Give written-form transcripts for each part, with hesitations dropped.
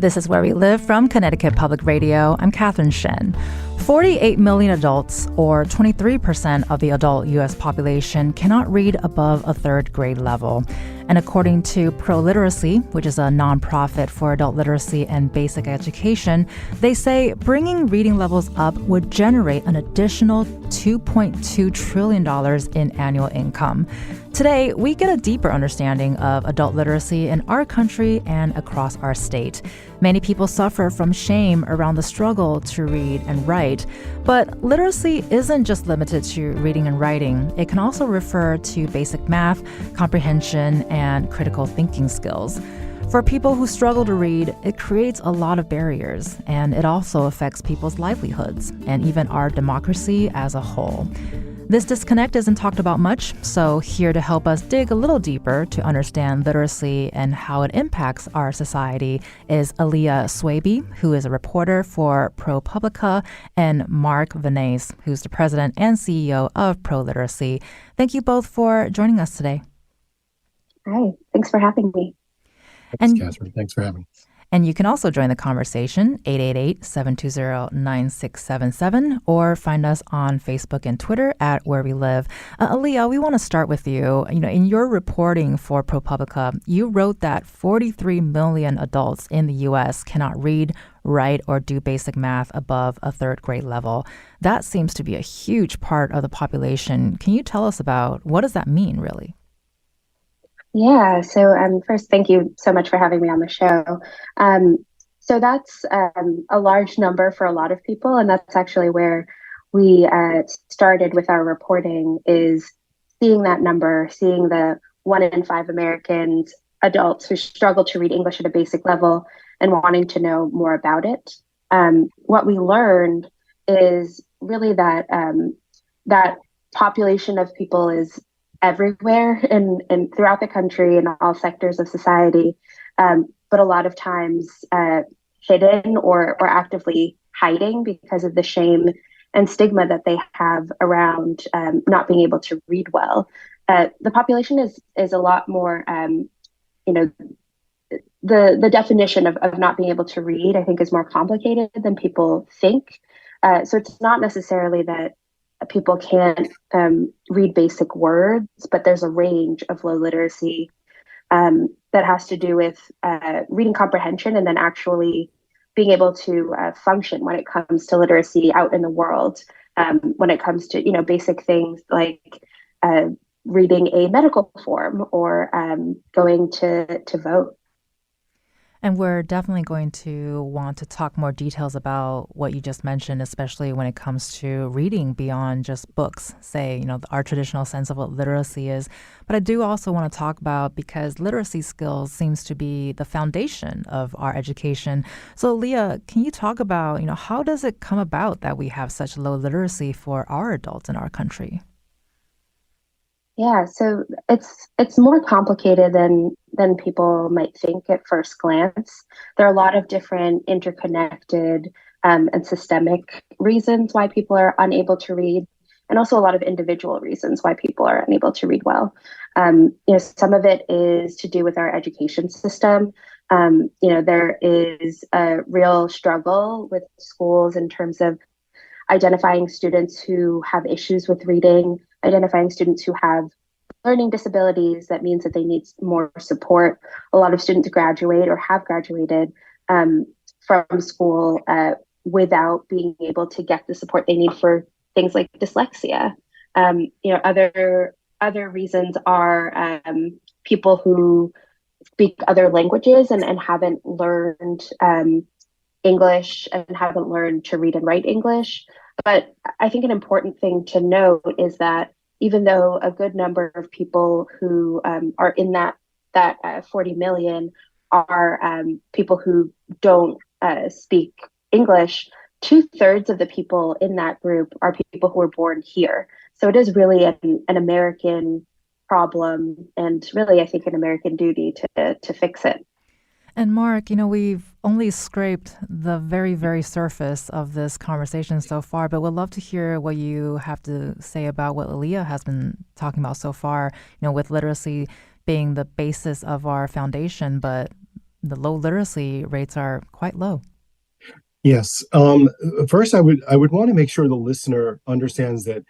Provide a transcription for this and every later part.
This is Where We Live from Connecticut Public Radio. I'm Catherine Shen. 48 million adults, or 23% of the adult U.S. population, cannot read above a third grade level. And according to ProLiteracy, which is a nonprofit for adult literacy and basic education, they say bringing reading levels up would generate an additional $2.2 trillion in annual income. Today, we get a deeper understanding of adult literacy in our country and across our state. Many people suffer from shame around the struggle to read and write. But literacy isn't just limited to reading and writing. It can also refer to basic math, comprehension, and critical thinking skills. For people who struggle to read, it creates a lot of barriers, and it also affects people's livelihoods and even our democracy as a whole. This disconnect isn't talked about much, so here to help us dig a little deeper to understand literacy and how it impacts our society is Aliyya Swaby, who is a reporter for ProPublica, and Mark Vanace, who's the president and CEO of ProLiteracy. Thank you both for joining us today. Hi, thanks for having me. Thanks, Catherine. Thanks for having me. And you can also join the conversation, 888-720-9677, or find us on Facebook and Twitter at Where We Live. Aliyya, we want to start with you. In your reporting for ProPublica, you wrote that 43 million adults in the U.S. cannot read, write, or do basic math above a third grade level. That seems to be a huge part of the population. Can you tell us about what does that mean, really? Yeah, so first, thank you so much for having me on the show. So that's a large number for a lot of people, and that's actually where we started with our reporting, is seeing that number, seeing the 1 in 5 Americans, adults who struggle to read English at a basic level and wanting to know more about it. What we learned is really that that population of people is everywhere and throughout the country in all sectors of society, but a lot of times hidden or actively hiding because of the shame and stigma that they have around not being able to read well. The population is a lot more, the definition of not being able to read, I think, is more complicated than people think. So it's not necessarily that people can't read basic words, but there's a range of low literacy that has to do with reading comprehension and then actually being able to function when it comes to literacy out in the world, when it comes to basic things like reading a medical form or going to vote. And we're definitely going to want to talk more details about what you just mentioned, especially when it comes to reading beyond just books, say, our traditional sense of what literacy is. But I do also want to talk about, because literacy skills seems to be the foundation of our education. So, Aliyya, can you talk about, how does it come about that we have such low literacy for our adults in our country? Yeah, so it's more complicated than people might think at first glance. There are a lot of different interconnected and systemic reasons why people are unable to read, and also a lot of individual reasons why people are unable to read well. Some of it is to do with our education system. There is a real struggle with schools in terms of identifying students who have issues with reading, identifying students who have learning disabilities. That means that they need more support. A lot of students graduate or have graduated from school without being able to get the support they need for things like dyslexia. Other reasons are people who speak other languages and haven't learned English and haven't learned to read and write English. But I think an important thing to note is that even though a good number of people who are in that 40 million are people who don't speak English, 2/3 of the people in that group are people who were born here. So it is really an American problem, and really, I think, an American duty to fix it. And Mark, we've only scraped the very, very surface of this conversation so far, but we'd love to hear what you have to say about what Aliyya has been talking about so far, with literacy being the basis of our foundation, but the low literacy rates are quite low. Yes. First, I would want to make sure the listener understands that,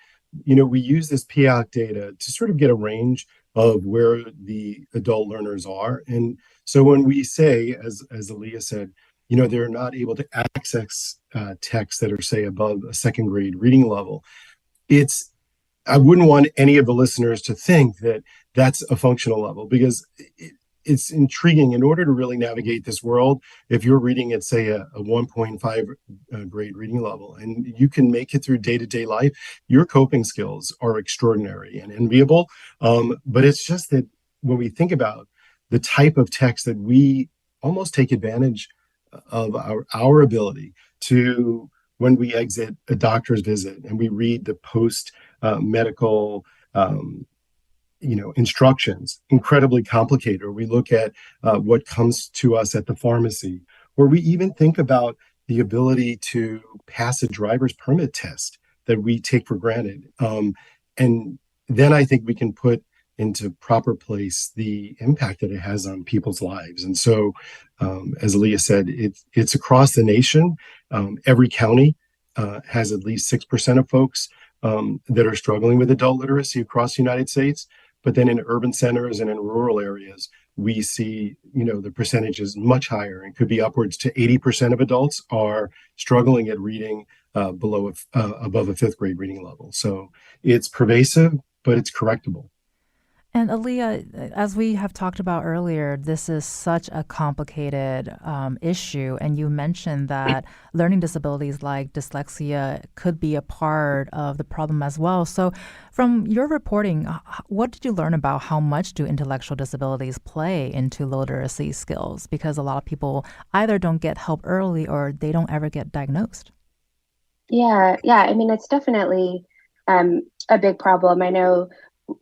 we use this PIAC data to sort of get a range of where the adult learners are. And so when we say, as Aliyya said, they're not able to access texts that are, say, above a second grade reading level, it's I wouldn't want any of the listeners to think that that's a functional level, because it's intriguing. In order to really navigate this world, if you're reading at, say, a 1.5 grade reading level, and you can make it through day-to-day life, your coping skills are extraordinary and enviable. But it's just that when we think about the type of text that we almost take advantage of our ability to, when we exit a doctor's visit and we read the post medical instructions, incredibly complicated, or we look at what comes to us at the pharmacy, or we even think about the ability to pass a driver's permit test that we take for granted. And then I think we can put into proper place the impact that it has on people's lives. And so, as Aliyya said, it's across the nation. Every county has at least 6% of folks that are struggling with adult literacy across the United States. But then in urban centers and in rural areas, we see, the percentage is much higher, and could be upwards to 80% of adults are struggling at reading above a fifth grade reading level. So it's pervasive, but it's correctable. And Aliyya, as we have talked about earlier, this is such a complicated issue. And you mentioned that learning disabilities like dyslexia could be a part of the problem as well. So from your reporting, what did you learn about how much do intellectual disabilities play into low literacy skills? Because a lot of people either don't get help early or they don't ever get diagnosed. Yeah. I mean, it's definitely a big problem. I know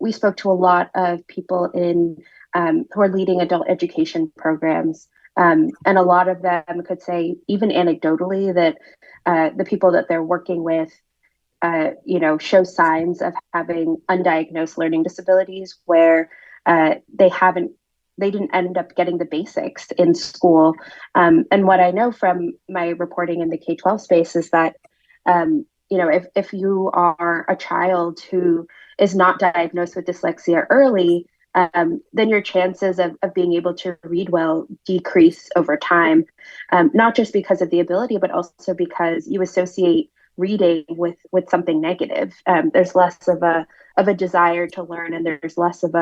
we spoke to a lot of people who are leading adult education programs, and a lot of them could say, even anecdotally, that the people that they're working with, show signs of having undiagnosed learning disabilities where they didn't end up getting the basics in school. And what I know from my reporting in the K-12 space is that, if you are a child who is not diagnosed with dyslexia early, then your chances of being able to read well decrease over time, not just because of the ability, but also because you associate reading with something negative. There's less of a desire to learn, and there's less of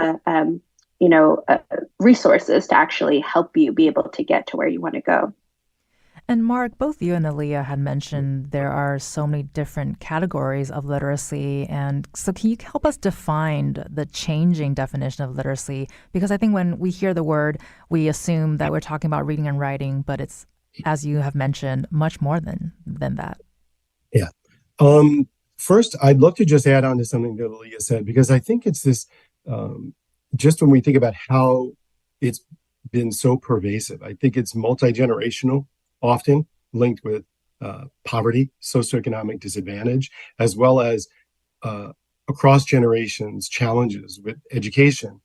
resources to actually help you be able to get to where you want to go. And Mark, both you and Aliyya had mentioned there are so many different categories of literacy. And so can you help us define the changing definition of literacy? Because I think when we hear the word, we assume that we're talking about reading and writing, but it's, as you have mentioned, much more than that. Yeah. First, I'd love to just add on to something that Aliyya said, because I think it's this, just when we think about how it's been so pervasive, I think it's multi-generational, often linked with poverty, socioeconomic disadvantage, as well as across generations challenges with education.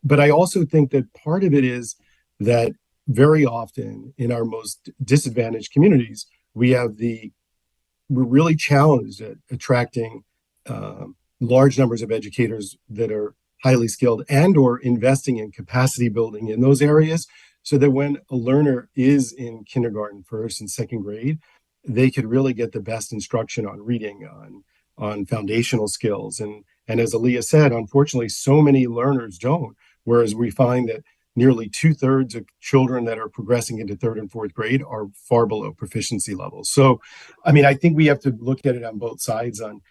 But I also think that part of it is that very often in our most disadvantaged communities, we're really challenged at attracting large numbers of educators that are highly skilled, and or investing in capacity building in those areas, so that when a learner is in kindergarten, first and second grade, they could really get the best instruction on reading, on foundational skills. And as Aliyya said, unfortunately, so many learners don't, whereas we find that nearly 2/3 of children that are progressing into third and fourth grade are far below proficiency levels. So, I mean, I think we have to look at it on both sides on,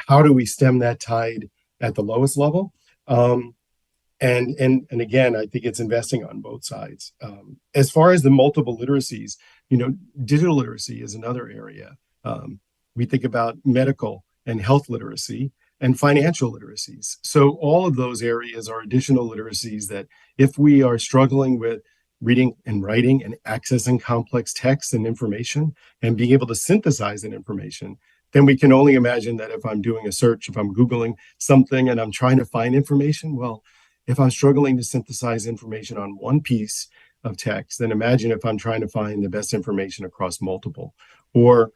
how do we stem that tide at the lowest level? And again, I think it's investing on both sides. As far as the multiple literacies, digital literacy is another area. We think about medical and health literacy and financial literacies. So all of those areas are additional literacies that, if we are struggling with reading and writing and accessing complex text and information and being able to synthesize that information, then we can only imagine that if I'm doing a search, if I'm Googling something and I'm trying to find information, well, if I'm struggling to synthesize information on one piece of text, then imagine if I'm trying to find the best information across multiple, or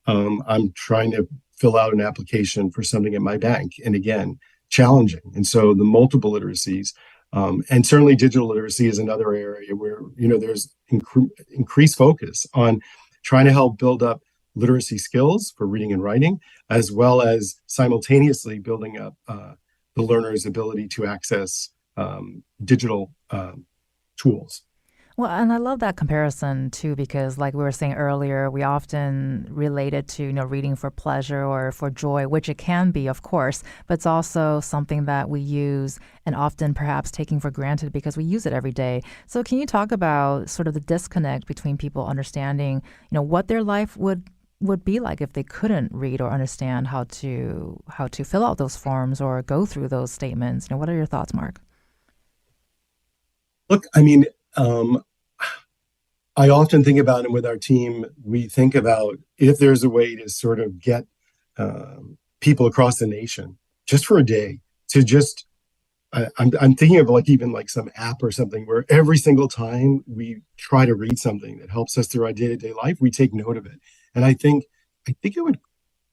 I'm trying to fill out an application for something at my bank. And again, challenging. And so the multiple literacies, and certainly digital literacy is another area where, there's increased focus on trying to help build up literacy skills for reading and writing, as well as simultaneously building up the learner's ability to access digital tools. Well, and I love that comparison too, because like we were saying earlier, we often relate it to, reading for pleasure or for joy, which it can be, of course, but it's also something that we use and often perhaps taking for granted because we use it every day. So can you talk about sort of the disconnect between people understanding, what their life would be like if they couldn't read or understand how to fill out those forms or go through those statements? What are your thoughts, Mark? Look, I mean, I often think about, and with our team, we think about if there's a way to sort of get people across the nation just for a day to just, I'm thinking of even some app or something where every single time we try to read something that helps us through our day-to-day life, we take note of it. And I think it would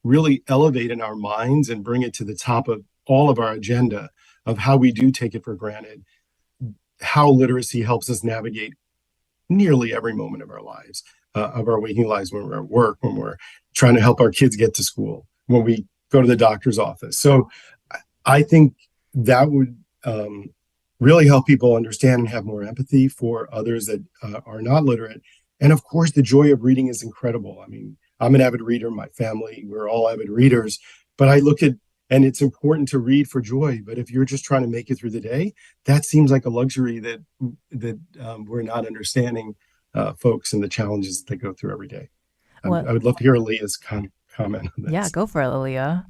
really elevate in our minds and bring it to the top of all of our agenda of how we do take it for granted, how literacy helps us navigate nearly every moment of our lives, of our waking lives, when we're at work, when we're trying to help our kids get to school, when we go to the doctor's office. So I think that would really help people understand and have more empathy for others that are not literate. And of course, the joy of reading is incredible. I mean, I'm an avid reader, my family, we're all avid readers, but I look at, and it's important to read for joy. But if you're just trying to make it through the day, that seems like a luxury that we're not understanding folks and the challenges that they go through every day. I would love to hear Aliyya's comment on this. Yeah, go for it, Aliyya.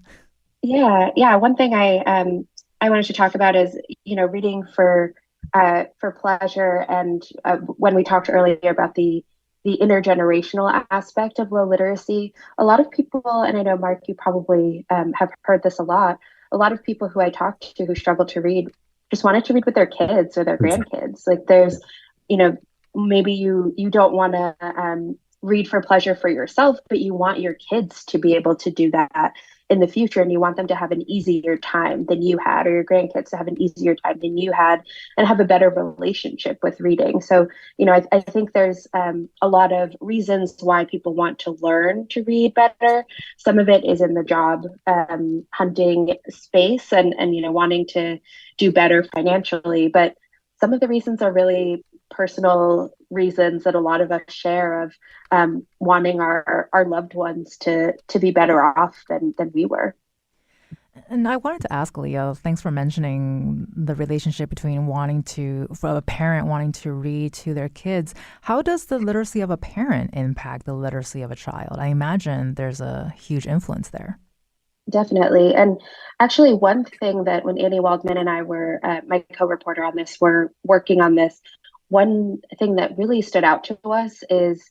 Yeah. One thing I wanted to talk about is, reading for pleasure. And when we talked earlier about the intergenerational aspect of low literacy, a lot of people, and I know, Mark, you probably have heard this a lot of people who I talked to who struggle to read just wanted to read with their kids or their grandkids. Like there's, maybe you don't want to read for pleasure for yourself, but you want your kids to be able to do that in the future, and you want them to have an easier time than you had, or your grandkids to have an easier time than you had, and have a better relationship with reading. So, I think there's a lot of reasons why people want to learn to read better. Some of it is in the job hunting space and wanting to do better financially, but some of the reasons are really personal reasons that a lot of us share of wanting our loved ones to be better off than we were. And I wanted to ask Leo, thanks for mentioning the relationship between for a parent wanting to read to their kids. How does the literacy of a parent impact the literacy of a child? I imagine there's a huge influence there. Definitely. And actually, one thing that when Annie Waldman and I were, my co-reporter on this, were working on this, one thing that really stood out to us is,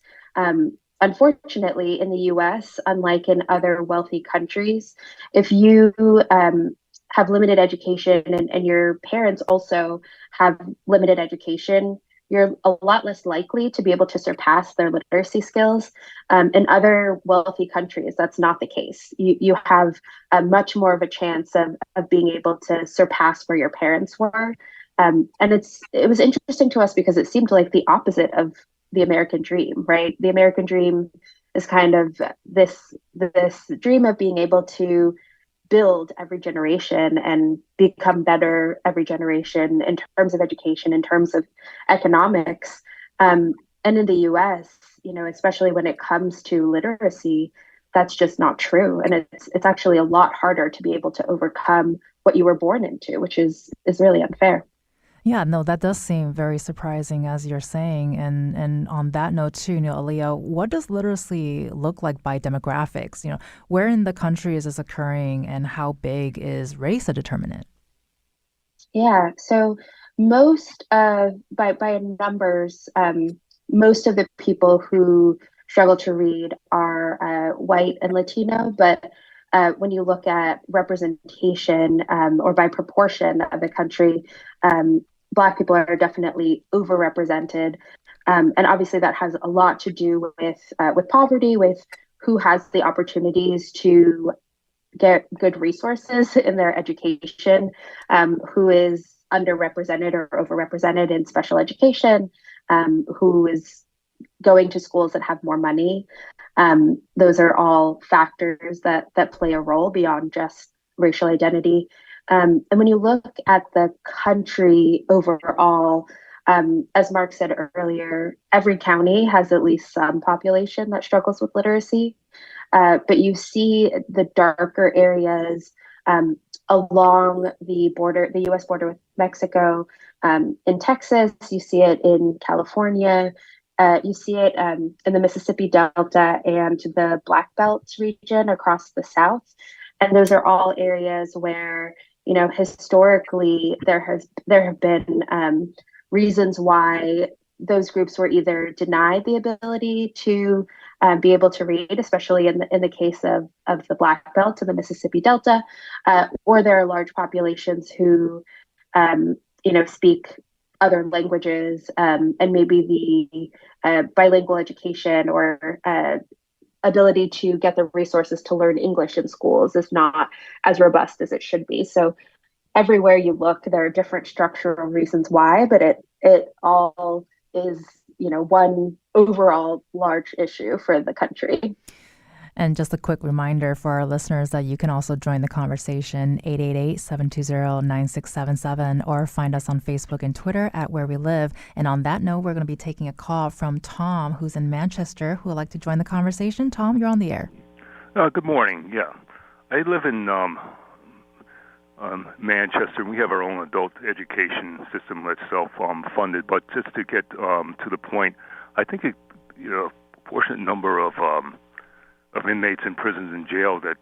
unfortunately, in the US, unlike in other wealthy countries, if you have limited education and your parents also have limited education, you're a lot less likely to be able to surpass their literacy skills. In other wealthy countries, that's not the case. You have a much more of a chance of being able to surpass where your parents were. And it was interesting to us because it seemed like the opposite of the American dream, right? The American dream is kind of this dream of being able to build every generation and become better every generation in terms of education, in terms of economics. And in the US, especially when it comes to literacy, that's just not true. And it's actually a lot harder to be able to overcome what you were born into, which is really unfair. Yeah, no, that does seem very surprising, as you're saying. And on that note, too, Aliyya, what does literacy look like by demographics? Where in the country is this occurring, and how big is race a determinant? Yeah, so most by numbers, most of the people who struggle to read are white and Latino, but when you look at representation or by proportion of the country, Black people are definitely overrepresented. And obviously that has a lot to do with poverty, with who has the opportunities to get good resources in their education, who is underrepresented or overrepresented in special education, who is going to schools that have more money. Those are all factors that play a role beyond just racial identity. And when you look at the country overall, as Mark said earlier, every county has at least some population that struggles with literacy. But you see the darker areas along the border, the US border with Mexico, in Texas, you see it in California, you see it in the Mississippi Delta and the Black Belt region across the South. And those are all areas where, historically there have been reasons why those groups were either denied the ability to be able to read, especially in the case of the Black Belt and the Mississippi Delta, or there are large populations who, speak other languages, and maybe the bilingual education or ability to get the resources to learn English in schools is not as robust as it should be. So everywhere you look, there are different structural reasons why, but it all is, one overall large issue for the country. And just a quick reminder for our listeners that you can also join the conversation, 888-720-9677, or find us on Facebook and Twitter at Where We Live. And on that note, we're going to be taking a call from Tom, who's in Manchester, who would like to join the conversation. Tom, you're on the air. Good morning. Yeah, I live in Manchester. We have our own adult education system that's self-funded. But just to get to the point, I think a proportionate number of inmates in prisons and jail that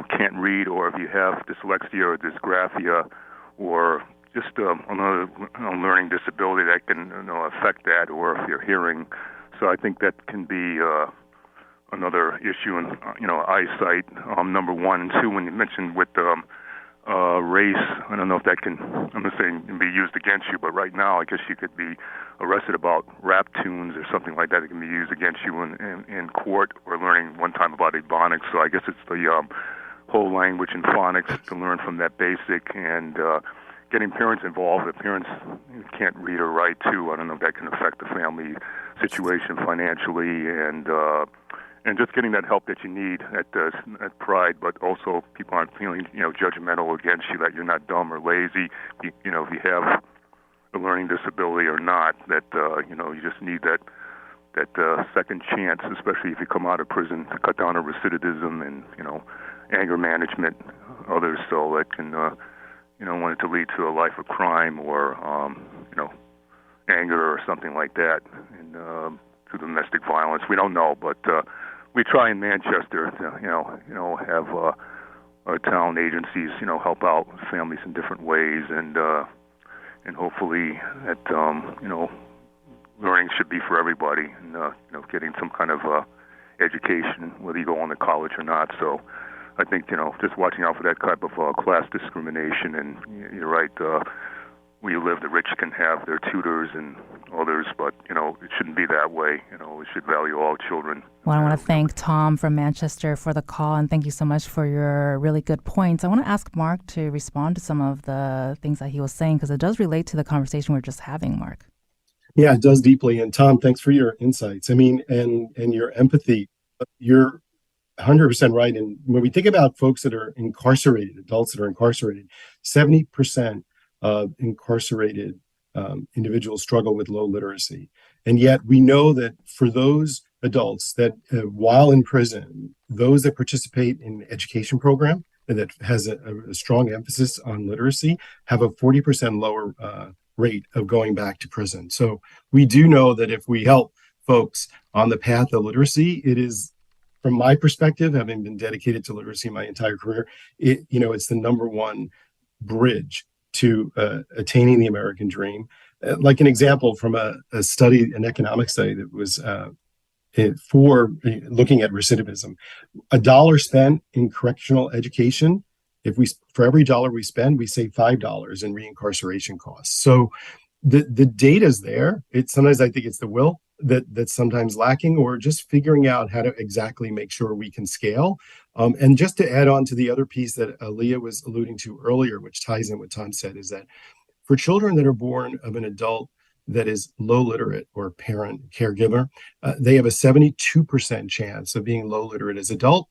can't read, or if you have dyslexia or dysgraphia, or just another learning disability that can affect that, or if you're hearing. So I think that can be another issue in eyesight. Number one and two, when you mentioned with race, I don't know if that I'm not saying can be used against you, but right now I guess you could be arrested about rap tunes or something like that. It can be used against you in court, or learning one time about Ebonics. So I guess it's the whole language and phonics to learn from that basic, and getting parents involved. If parents can't read or write too, I don't know if that can affect the family situation financially, and just getting that help that you need at Pride, but also people aren't feeling judgmental against you, that you're not dumb or lazy. If you have a learning disability or not, that you just need that second chance, especially if you come out of prison, to cut down on recidivism and anger management, others, so that can want it to lead to a life of crime or anger or something like that, and to domestic violence. We don't know, but we try in Manchester to have our town agencies help out families in different ways, and hopefully that learning should be for everybody, and getting some kind of education, whether you go on to college or not. So I think just watching out for that type of class discrimination. And you're right, where you live, the rich can have their tutors and others, but it shouldn't be that way. We should value all children. Well, I want to thank Tom from Manchester for the call, and thank you so much for your really good points. I want to ask Mark to respond to some of the things that he was saying, because it does relate to the conversation we're just having, Mark. Yeah, it does deeply. And Tom, thanks for your insights. I mean, and your empathy. You're 100% right. And when we think about folks that are incarcerated, adults that are incarcerated, 70% of incarcerated individuals struggle with low literacy. And yet we know that for those adults that while in prison, those that participate in the education program and that has a strong emphasis on literacy have a 40% lower rate of going back to prison. So we do know that if we help folks on the path of literacy, it is, from my perspective, having been dedicated to literacy my entire career, it's the number one bridge to attaining the American dream. Like an example from a study, an economic study that was for looking at recidivism, $1 spent in correctional education, for every dollar we spend, we save $5 in reincarceration costs. So the data's there. Sometimes I think it's the will that's sometimes lacking, or just figuring out how to exactly make sure we can scale. And just to add on to the other piece that Aliyya was alluding to earlier, which ties in what Tom said, is that for children that are born of an adult that is low literate or parent caregiver, they have a 72% chance of being low literate as adult.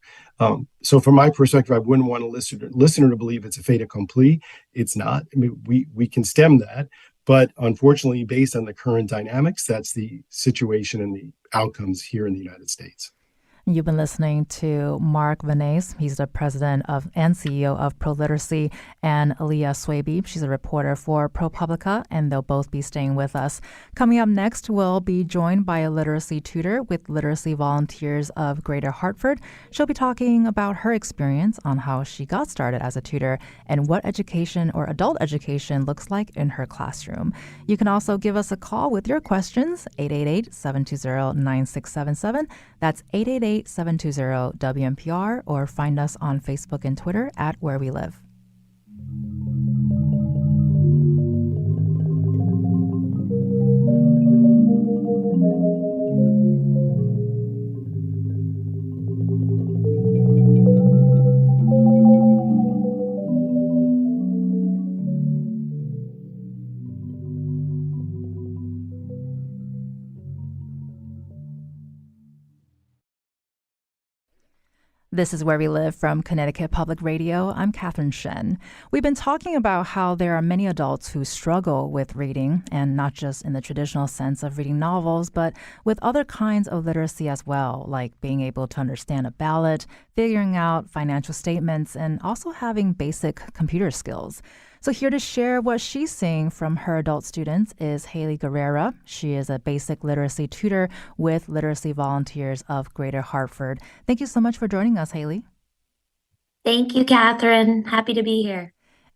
So from my perspective, I wouldn't want a listener to believe it's a fait accompli. It's not. I mean, we can stem that, but unfortunately, based on the current dynamics, that's the situation and the outcomes here in the United States. You've been listening to Mark Vanace. He's the president of and CEO of ProLiteracy, and Aliyya Swaby. She's a reporter for ProPublica, and they'll both be staying with us. Coming up next, we'll be joined by a literacy tutor with Literacy Volunteers of Greater Hartford. She'll be talking about her experience on how she got started as a tutor and what education or adult education looks like in her classroom. You can also give us a call with your questions, 888-720-9677. That's 888-720-WNPR, or find us on Facebook and Twitter at Where We Live. This is Where We Live from Connecticut Public Radio. I'm Catherine Shen. We've been talking about how there are many adults who struggle with reading, and not just in the traditional sense of reading novels, but with other kinds of literacy as well, like being able to understand a ballot, figuring out financial statements, and also having basic computer skills. So here to share what she's seeing from her adult students is Haley Guerrera. She is a basic literacy tutor with Literacy Volunteers of Greater Hartford. Thank you so much for joining us, Haley. Thank you, Catherine. Happy to be here.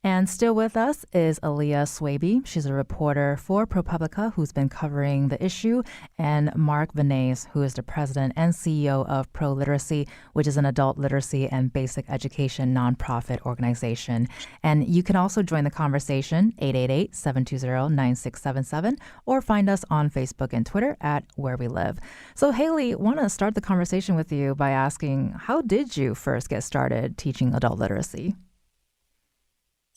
And still with us is Aliyya Swaby. She's a reporter for ProPublica who's been covering the issue, and Mark Vanace, who is the president and CEO of ProLiteracy, which is an adult literacy and basic education nonprofit organization. And you can also join the conversation, 888-720-9677, or find us on Facebook and Twitter at Where We Live. So Haley, want to start the conversation with you by asking, how did you first get started teaching adult literacy?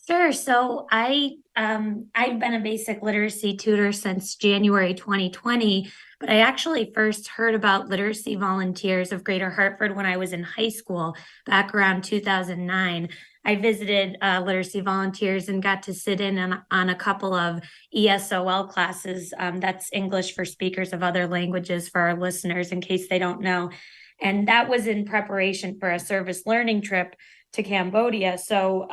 Sure. So I've been a basic literacy tutor since January 2020, but I actually first heard about Literacy Volunteers of Greater Hartford when I was in high school back around 2009. I visited Literacy Volunteers and got to sit in on a couple of ESOL classes. That's English for Speakers of Other Languages for our listeners, in case they don't know. And that was in preparation for a service learning trip to Cambodia. So,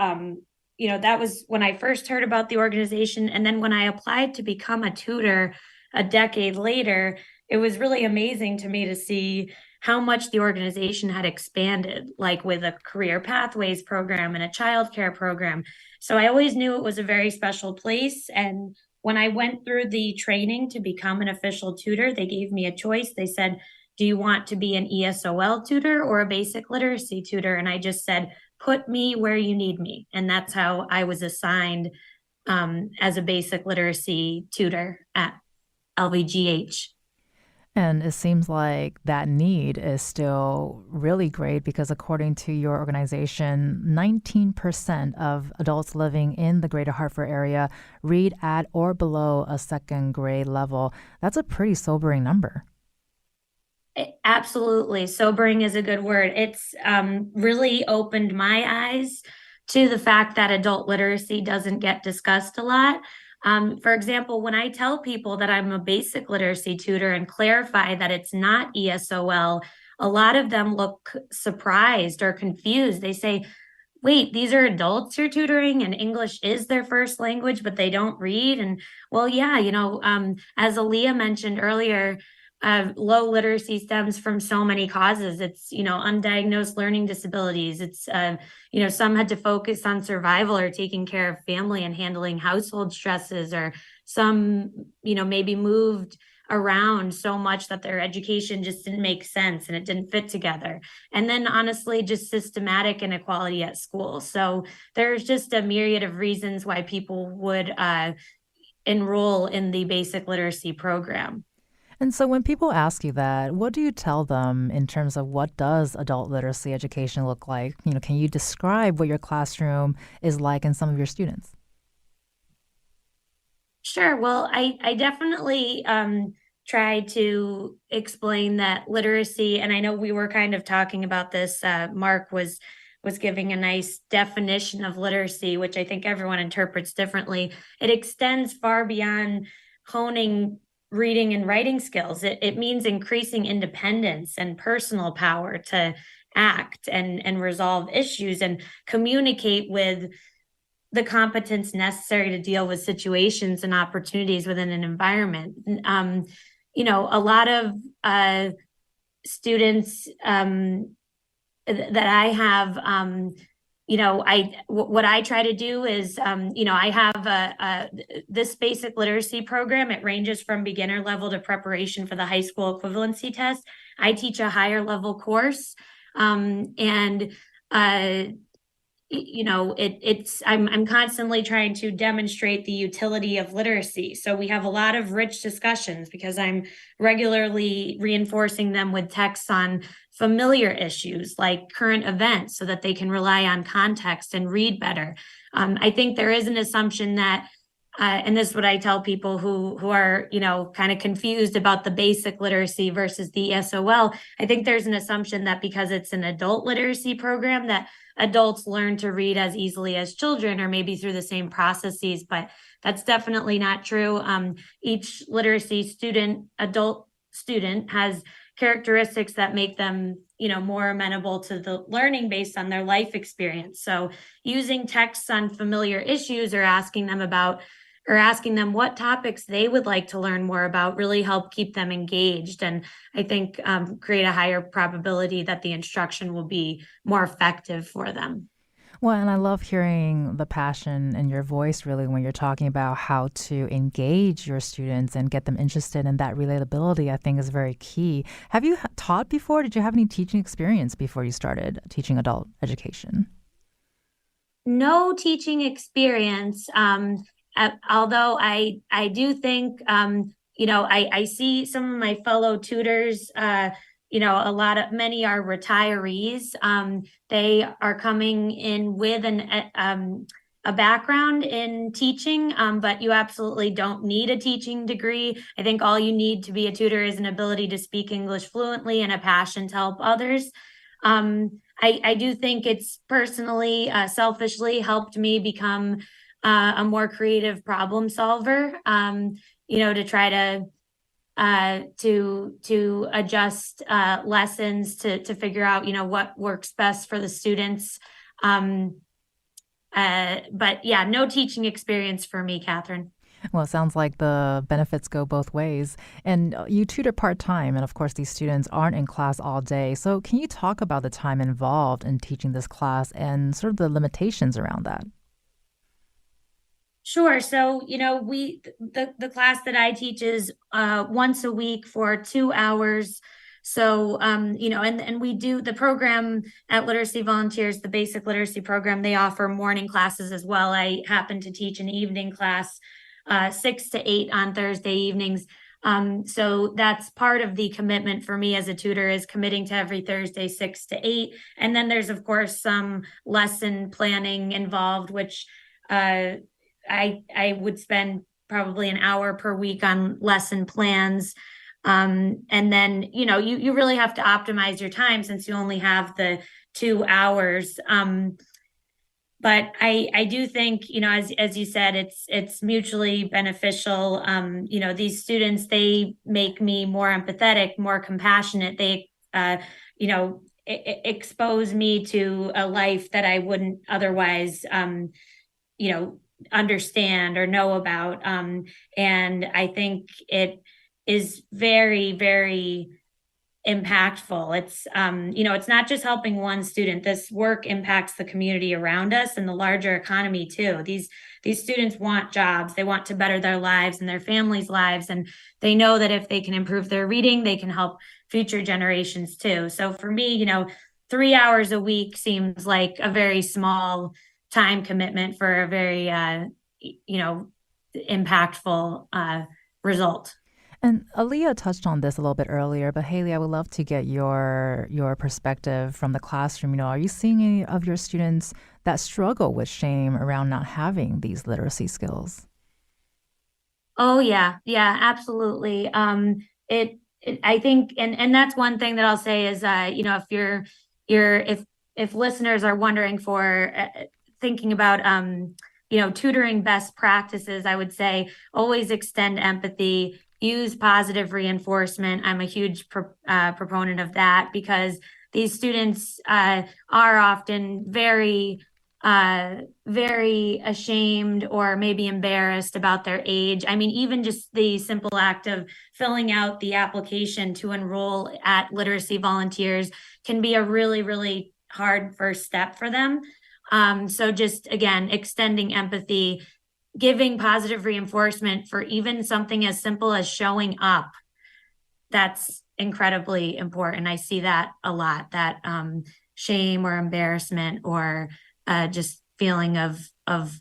that was when I first heard about the organization. And then when I applied to become a tutor a decade later, it was really amazing to me to see how much the organization had expanded, like with a career pathways program and a childcare program. So I always knew it was a very special place. And when I went through the training to become an official tutor, they gave me a choice. They said, do you want to be an ESOL tutor or a basic literacy tutor? And I just said, put me where you need me. And that's how I was assigned as a basic literacy tutor at LVGH. And it seems like that need is still really great because according to your organization, 19% of adults living in the Greater Hartford area read at or below a second grade level. That's a pretty sobering number. Absolutely. Sobering is a good word. It's really opened my eyes to the fact that adult literacy doesn't get discussed a lot. For example, when I tell people that I'm a basic literacy tutor and clarify that it's not ESOL, a lot of them look surprised or confused. They say, wait, these are adults you're tutoring and English is their first language, but they don't read. And well, yeah, as Aliyya mentioned earlier, low literacy stems from so many causes. It's, undiagnosed learning disabilities. It's, some had to focus on survival or taking care of family and handling household stresses, or some, maybe moved around so much that their education just didn't make sense and it didn't fit together. And then honestly, just systematic inequality at school. So there's just a myriad of reasons why people would enroll in the basic literacy program. And so when people ask you that, what do you tell them in terms of what does adult literacy education look like? Can you describe what your classroom is like and some of your students? Sure. Well, I definitely try to explain that literacy, and I know we were kind of talking about this. Mark was giving a nice definition of literacy, which I think everyone interprets differently. It extends far beyond honing reading and writing skills. It means increasing independence and personal power to act and resolve issues and communicate with the competence necessary to deal with situations and opportunities within an environment. A lot of students that I have, what I try to do is, I have this basic literacy program. It ranges from beginner level to preparation for the high school equivalency test. I teach a higher level course, and I'm constantly trying to demonstrate the utility of literacy. So we have a lot of rich discussions because I'm regularly reinforcing them with texts on familiar issues like current events so that they can rely on context and read better. I think there is an assumption that and this is what I tell people who are, kind of confused about the basic literacy versus the ESOL. I think there's an assumption that because it's an adult literacy program that adults learn to read as easily as children or maybe through the same processes, but that's definitely not true. Each literacy adult student has characteristics that make them, more amenable to the learning based on their life experience. So using texts on familiar issues or asking them what topics they would like to learn more about really help keep them engaged. And I think create a higher probability that the instruction will be more effective for them. Well, and I love hearing the passion in your voice, really, when you're talking about how to engage your students and get them interested in that relatability, I think is very key. Have you taught before? Did you have any teaching experience before you started teaching adult education? No teaching experience. Although I do think, I see some of my fellow tutors, many are retirees. They are coming in with a background in teaching, but you absolutely don't need a teaching degree. I think all you need to be a tutor is an ability to speak English fluently and a passion to help others. I do think it's personally, selfishly helped me become a more creative problem solver, to try to adjust lessons to figure out, what works best for the students. But yeah, no teaching experience for me, Catherine. Well, it sounds like the benefits go both ways. And you tutor part-time, and of course, these students aren't in class all day. So can you talk about the time involved in teaching this class and sort of the limitations around that? Sure. So, the class that I teach is once a week for 2 hours. So, and we do the program at Literacy Volunteers, the basic literacy program, they offer morning classes as well. I happen to teach an evening class, 6 to 8 on Thursday evenings. So that's part of the commitment for me as a tutor is committing to every Thursday, 6 to 8. And then there's, of course, some lesson planning involved, which I would spend probably an hour per week on lesson plans. And then, you really have to optimize your time since you only have the 2 hours. But I do think, as you said, it's mutually beneficial. These students, they make me more empathetic, more compassionate. They, expose me to a life that I wouldn't otherwise, understand or know about. And I think it is very, very impactful. It's, it's not just helping one student. This work impacts the community around us and the larger economy too. These students want jobs. They want to better their lives and their families' lives. And they know that if they can improve their reading, they can help future generations too. So for me, 3 hours a week seems like a very small time commitment for a very, impactful result. And Aliyya touched on this a little bit earlier, but Haley, I would love to get your perspective from the classroom. Are you seeing any of your students that struggle with shame around not having these literacy skills? Oh yeah, absolutely. I think, and that's one thing that I'll say is, if if listeners are wondering for thinking about, tutoring best practices, I would say always extend empathy, use positive reinforcement. I'm a huge proponent of that because these students are often very ashamed or maybe embarrassed about their age. I mean, even just the simple act of filling out the application to enroll at Literacy Volunteers can be a really, really hard first step for them. So just, again, extending empathy, giving positive reinforcement for even something as simple as showing up. That's incredibly important. I see that a lot, that shame or embarrassment or just feeling of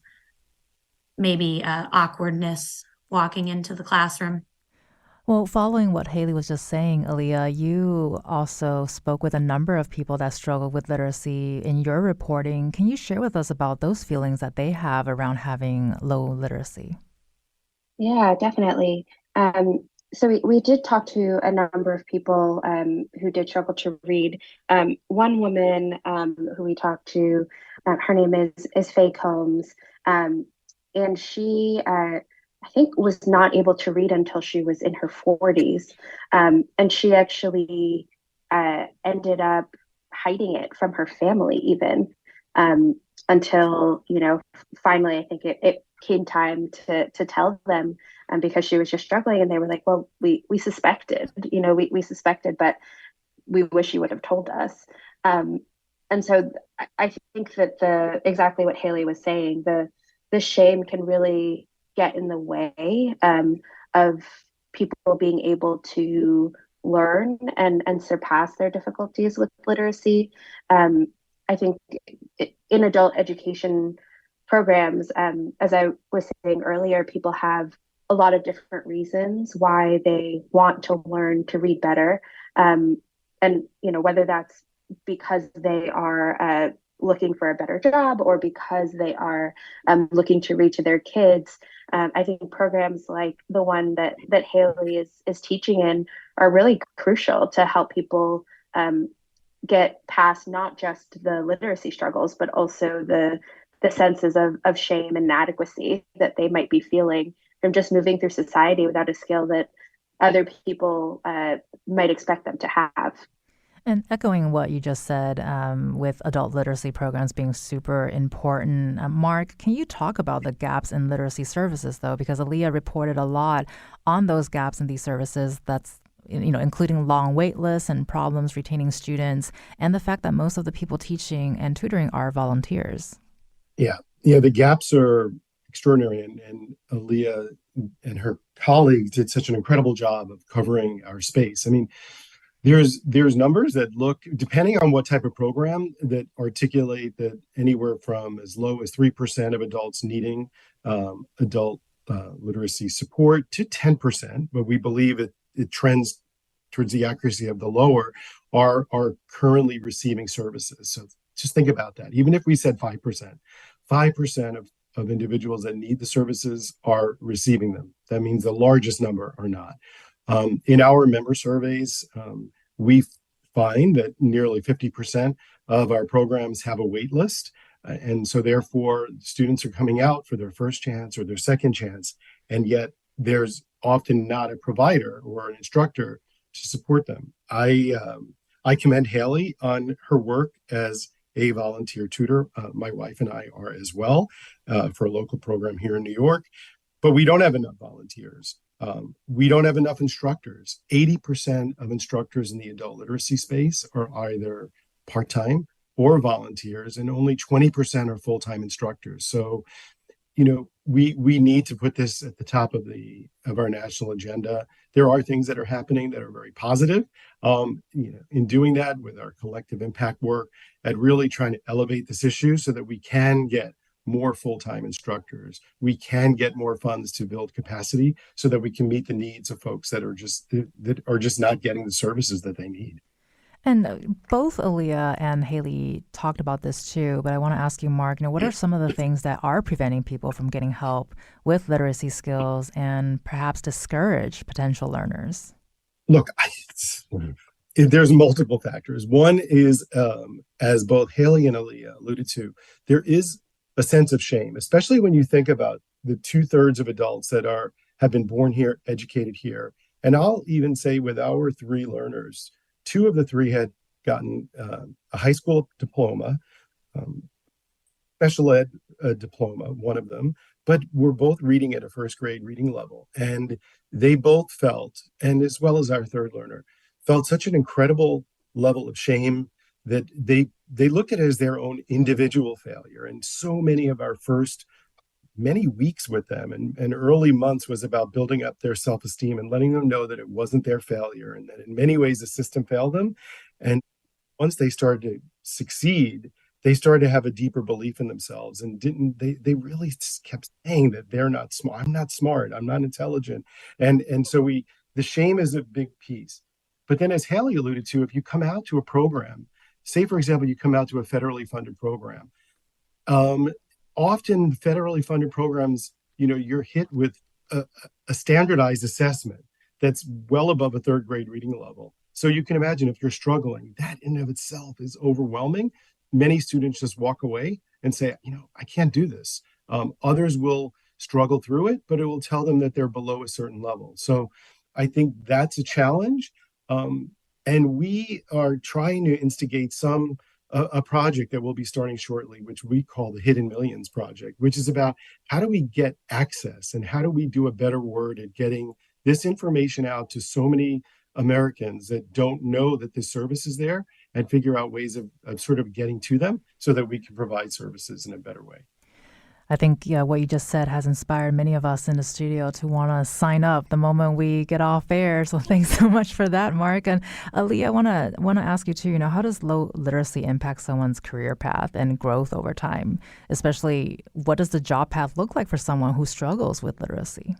maybe awkwardness walking into the classroom. Well, following what Haley was just saying, Aliyya, you also spoke with a number of people that struggle with literacy in your reporting. Can you share with us about those feelings that they have around having low literacy? Yeah, definitely. So we did talk to a number of people who did struggle to read. One woman who we talked to, her name is Faye Combs, and she I think was not able to read until she was in her 40s, and she actually ended up hiding it from her family even until finally I think it came time to tell them, because she was just struggling, and they were like, well, we suspected, we suspected, but we wish you would have told us. And so I think that exactly what Haley was saying, the shame can really get in the way of people being able to learn and surpass their difficulties with literacy. I think in adult education programs, as I was saying earlier, people have a lot of different reasons why they want to learn to read better. And whether that's because they are looking for a better job or because they are looking to read to their kids. I think programs like the one that Haley is teaching in are really crucial to help people get past not just the literacy struggles, but also the senses of shame and inadequacy that they might be feeling from just moving through society without a skill that other people might expect them to have. And echoing what you just said, with adult literacy programs being super important, Mark, can you talk about the gaps in literacy services, though? Because Aliyya reported a lot on those gaps in these services, that's including long wait lists and problems retaining students, and the fact that most of the people teaching and tutoring are volunteers. Yeah, the gaps are extraordinary, and Aliyya and her colleagues did such an incredible job of covering our space. I mean, there's numbers that look, depending on what type of program, that articulate that anywhere from as low as 3% of adults needing adult literacy support to 10%, but we believe it trends towards the accuracy of the lower, are currently receiving services. So just think about that. Even if we said 5% of individuals that need the services are receiving them. That means the largest number are not. In our member surveys, we find that nearly 50% of our programs have a wait list. And so therefore, students are coming out for their first chance or their second chance, and yet there's often not a provider or an instructor to support them. I commend Haley on her work as a volunteer tutor. My wife and I are as well, for a local program here in New York, but we don't have enough volunteers. We don't have enough instructors. 80% of instructors in the adult literacy space are either part-time or volunteers, and only 20% are full-time instructors. So, we need to put this at the top of our national agenda. There are things that are happening that are very positive. In doing that with our collective impact work at really trying to elevate this issue so that we can get more full-time instructors. We can get more funds to build capacity so that we can meet the needs of folks that are just not getting the services that they need. And both Aliyya and Haley talked about this too, but I want to ask you, Mark, what are some of the things that are preventing people from getting help with literacy skills and perhaps discourage potential learners? Look, there's multiple factors. One is, as both Haley and Aliyya alluded to, there is a sense of shame, especially when you think about the 2/3 of adults that have been born here, educated here. And I'll even say with our 3 learners, 2 of the 3 had gotten a high school diploma, special ed diploma, one of them, but were both reading at a first grade reading level. And they both felt, and as well as our 3rd learner, felt such an incredible level of shame that they looked at it as their own individual failure. And so many of our first many weeks with them and early months was about building up their self-esteem and letting them know that it wasn't their failure and that in many ways the system failed them. And once they started to succeed, they started to have a deeper belief in themselves and they really kept saying that they're not smart. I'm not smart. I'm not intelligent. And so the shame is a big piece. But then as Haley alluded to, if you come out to a program, say, for example, you come out to a federally funded program, often federally funded programs, you're hit with a standardized assessment that's well above a 3rd grade reading level. So you can imagine if you're struggling, that in and of itself is overwhelming. Many students just walk away and say, I can't do this. Others will struggle through it, but it will tell them that they're below a certain level. So I think that's a challenge. And we are trying to instigate a project that we'll be starting shortly, which we call the Hidden Millions Project, which is about how do we get access and how do we do a better word at getting this information out to so many Americans that don't know that this service is there and figure out ways of sort of getting to them so that we can provide services in a better way. I think what you just said has inspired many of us in the studio to want to sign up the moment we get off air. So thanks so much for that, Mark. And Aliyya, I want to ask you too. How does low literacy impact someone's career path and growth over time? Especially, what does the job path look like for someone who struggles with literacy?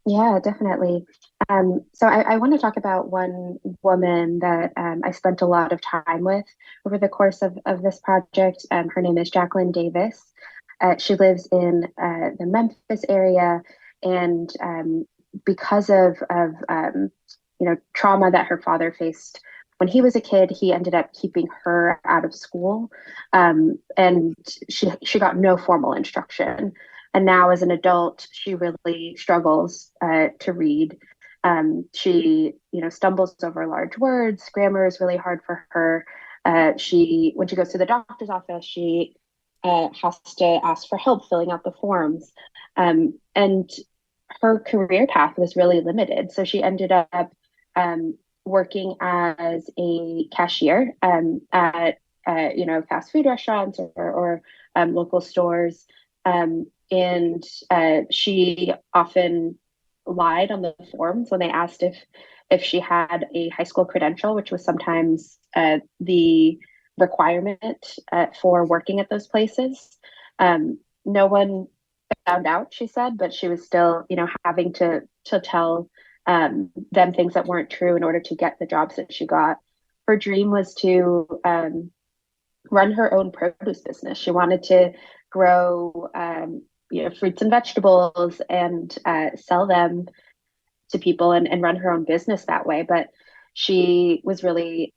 Yeah, definitely. So I want to talk about one woman that I spent a lot of time with over the course of this project. Her name is Jacqueline Davis. She lives in the Memphis area, and because of trauma that her father faced when he was a kid, he ended up keeping her out of school, and she got no formal instruction. And now, as an adult, she really struggles to read. She stumbles over large words. Grammar is really hard for her. When she goes to the doctor's office, she has to ask for help filling out the forms. And her career path was really limited. So she ended up working as a cashier at fast food restaurants or local stores. And she often lied on the forms when they asked if she had a high school credential, which was sometimes the requirement for working at those places. No one found out, she said, but she was still, having to tell them things that weren't true in order to get the jobs that she got. Her dream was to run her own produce business. She wanted to grow, fruits and vegetables and sell them to people and run her own business that way. But she was really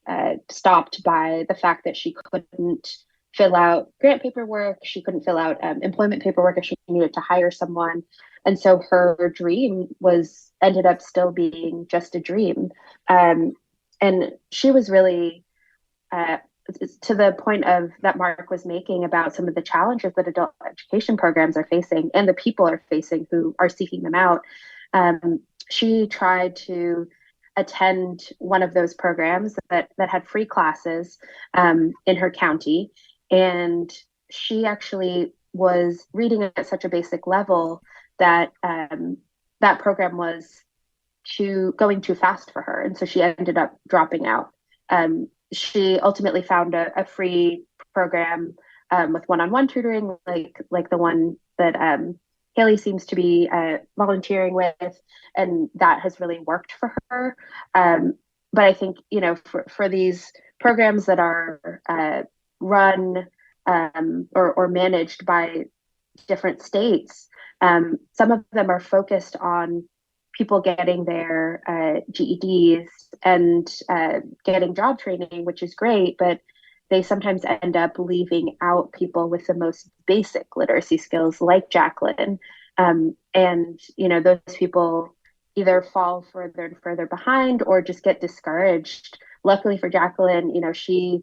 stopped by the fact that she couldn't fill out grant paperwork. She couldn't fill out employment paperwork if she needed to hire someone. And so her dream ended up still being just a dream. And she was really to the point of that Mark was making about some of the challenges that adult education programs are facing and the people are facing who are seeking them out. She tried to attend one of those programs that had free classes in her county. And she actually was reading at such a basic level that that program was going too fast for her. And so she ended up dropping out. She ultimately found a free program with one-on-one tutoring, like the one that Haley seems to be volunteering with, and that has really worked for her. But I think, for these programs that are run or managed by different states, some of them are focused on people getting their GEDs and getting job training, which is great, but they sometimes end up leaving out people with the most basic literacy skills, like Jacqueline. And, those people either fall further and further behind or just get discouraged. Luckily for Jacqueline, she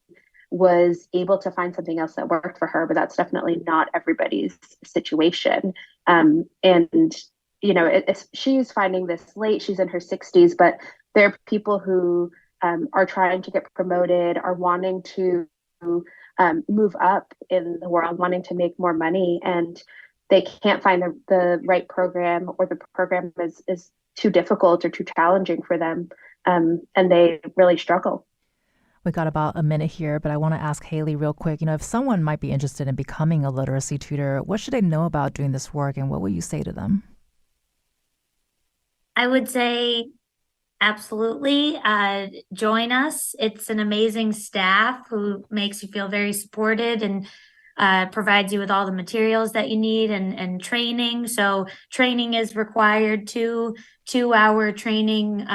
was able to find something else that worked for her, but that's definitely not everybody's situation. And she's finding this late. She's in her 60s, but there are people who are trying to get promoted, are wanting to move up in the world, wanting to make more money, and they can't find the right program, or the program is too difficult or too challenging for them, and they really struggle. We got about a minute here, but I want to ask Haley real quick, if someone might be interested in becoming a literacy tutor, what should they know about doing this work, and what will you say to them? I would say absolutely join us. It's an amazing staff who makes you feel very supported and provides you with all the materials that you need and training. So training is required, 2-hour training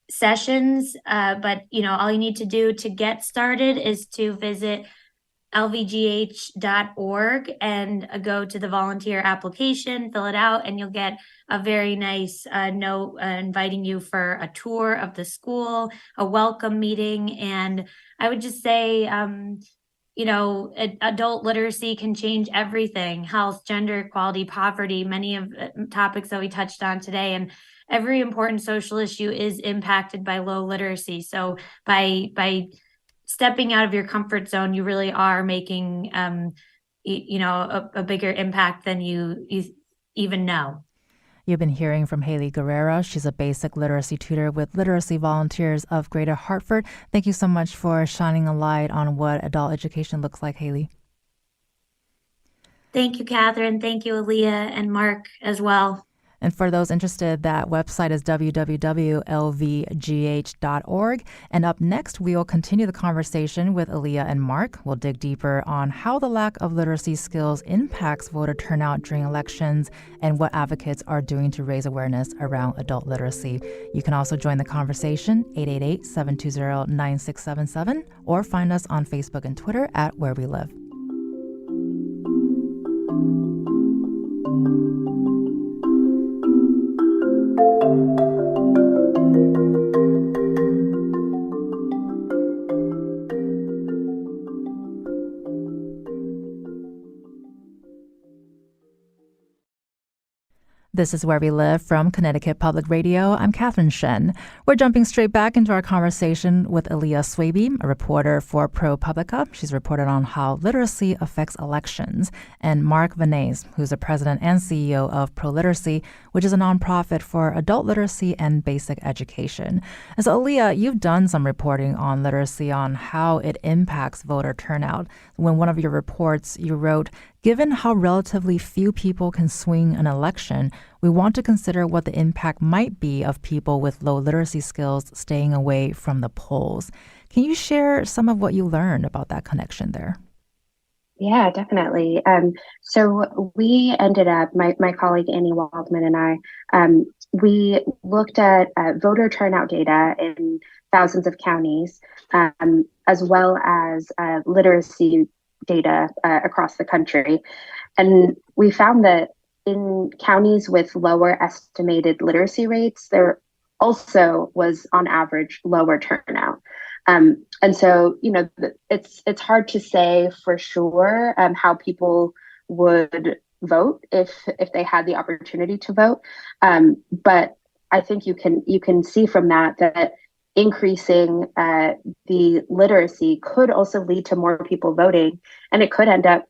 sessions. But all you need to do to get started is to visit lvgh.org and go to the volunteer application, fill it out, and you'll get a very nice note inviting you for a tour of the school, a welcome meeting. And I would just say, adult literacy can change everything: health, gender equality, poverty, many of the topics that we touched on today. And every important social issue is impacted by low literacy. So by stepping out of your comfort zone, you really are making, a bigger impact than you even know. You've been hearing from Haley Guerrero. She's a basic literacy tutor with Literacy Volunteers of Greater Hartford. Thank you so much for shining a light on what adult education looks like, Haley. Thank you, Catherine. Thank you, Aliyya and Mark as well. And for those interested, that website is www.lvgh.org. And up next, we'll continue the conversation with Aliyya and Mark. We'll dig deeper on how the lack of literacy skills impacts voter turnout during elections and what advocates are doing to raise awareness around adult literacy. You can also join the conversation, 888-720-9677, or find us on Facebook and Twitter at Where We Live. This is Where We Live from Connecticut Public Radio. I'm Catherine Shen. We're jumping straight back into our conversation with Aliyya Swaby, a reporter for ProPublica. She's reported on how literacy affects elections. And Mark Vanez, who's the president and CEO of ProLiteracy, which is a nonprofit for adult literacy and basic education. And so, Aliyya, you've done some reporting on literacy, on how it impacts voter turnout. When one of your reports, you wrote, "Given how relatively few people can swing an election, we want to consider what the impact might be of people with low literacy skills staying away from the polls." Can you share some of what you learned about that connection there? Yeah, definitely. So we ended up, my colleague Annie Waldman and I, we looked at voter turnout data in thousands of counties, as well as literacy data across the country. And we found that in counties with lower estimated literacy rates, there also was on average lower turnout. And so, it's hard to say for sure how people would vote if they had the opportunity to vote. But I think you can see from that increasing the literacy could also lead to more people voting, and it could end up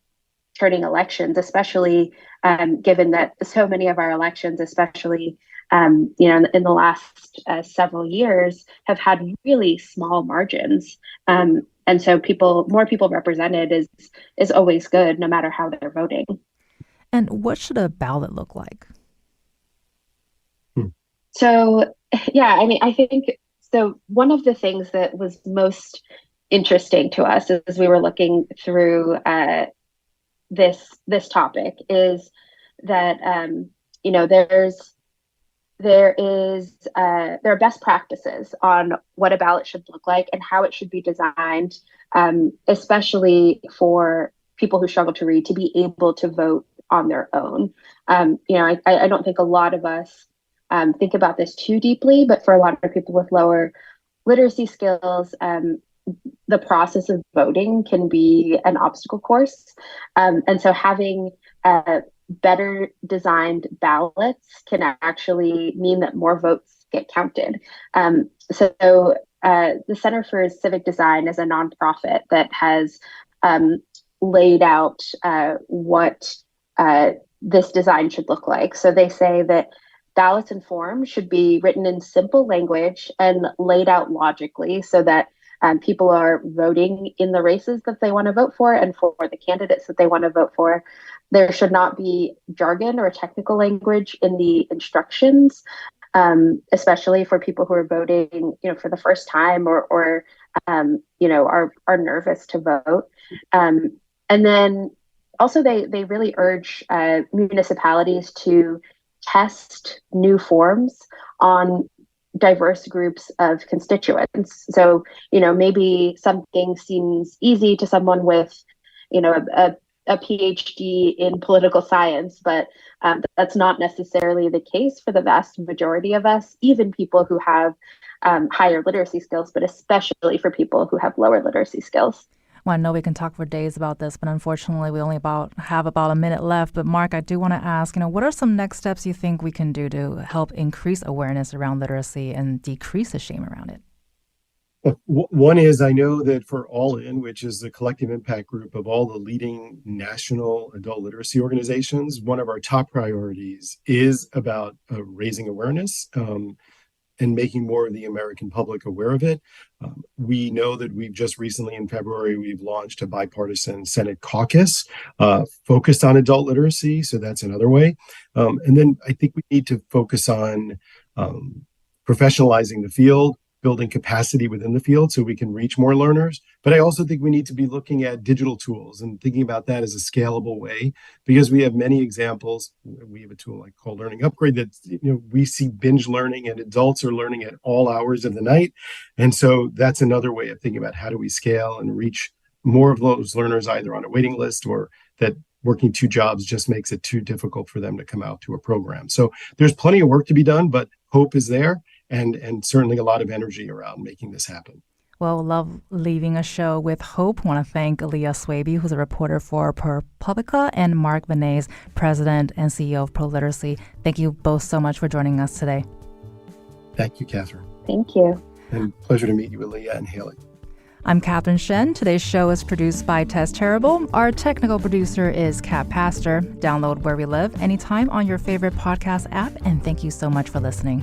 turning elections, especially given that so many of our elections, especially in the last several years have had really small margins. And so more people represented is always good, no matter how they're voting. And what should a ballot look like? So, yeah, I mean, I think so. One of the things that was most interesting to us as we were looking through this topic is that there are best practices on what a ballot should look like and how it should be designed, especially for people who struggle to read to be able to vote on their own. I don't think a lot of us think about this too deeply, but for a lot of people with lower literacy skills, the process of voting can be an obstacle course. And so having better designed ballots can actually mean that more votes get counted. So the Center for Civic Design is a nonprofit that has laid out what this design should look like. So they say that ballots and forms should be written in simple language and laid out logically so that people are voting in the races that they want to vote for and for the candidates that they want to vote for. There should not be jargon or technical language in the instructions, especially for people who are voting, for the first time or are nervous to vote. And then also they really urge municipalities to test new forms on diverse groups of constituents. So, maybe something seems easy to someone with, a PhD in political science, but that's not necessarily the case for the vast majority of us, even people who have higher literacy skills, but especially for people who have lower literacy skills. Well, I know we can talk for days about this, but unfortunately, we only have about a minute left. But Mark, I do want to ask, what are some next steps you think we can do to help increase awareness around literacy and decrease the shame around it? One is, I know that for All In, which is the collective impact group of all the leading national adult literacy organizations, one of our top priorities is about raising awareness and making more of the American public aware of it. We know that we've just recently, in February, we've launched a bipartisan Senate caucus focused on adult literacy. So that's another way. And then I think we need to focus on professionalizing the field, building capacity within the field so we can reach more learners. But I also think we need to be looking at digital tools and thinking about that as a scalable way, because we have many examples. We have a tool called Learning Upgrade that, we see binge learning and adults are learning at all hours of the night. And so that's another way of thinking about how do we scale and reach more of those learners either on a waiting list or that working two jobs just makes it too difficult for them to come out to a program. So there's plenty of work to be done, but hope is there. And certainly a lot of energy around making this happen. Well, love leaving a show with hope. I want to thank Aliyya Swaby, who's a reporter for ProPublica, and Mark Benes, President and CEO of ProLiteracy. Thank you both so much for joining us today. Thank you, Catherine. Thank you. And pleasure to meet you, Aliyya and Haley. I'm Catherine Shen. Today's show is produced by Tess Terrible. Our technical producer is Kat Pastor. Download Where We Live anytime on your favorite podcast app. And thank you so much for listening.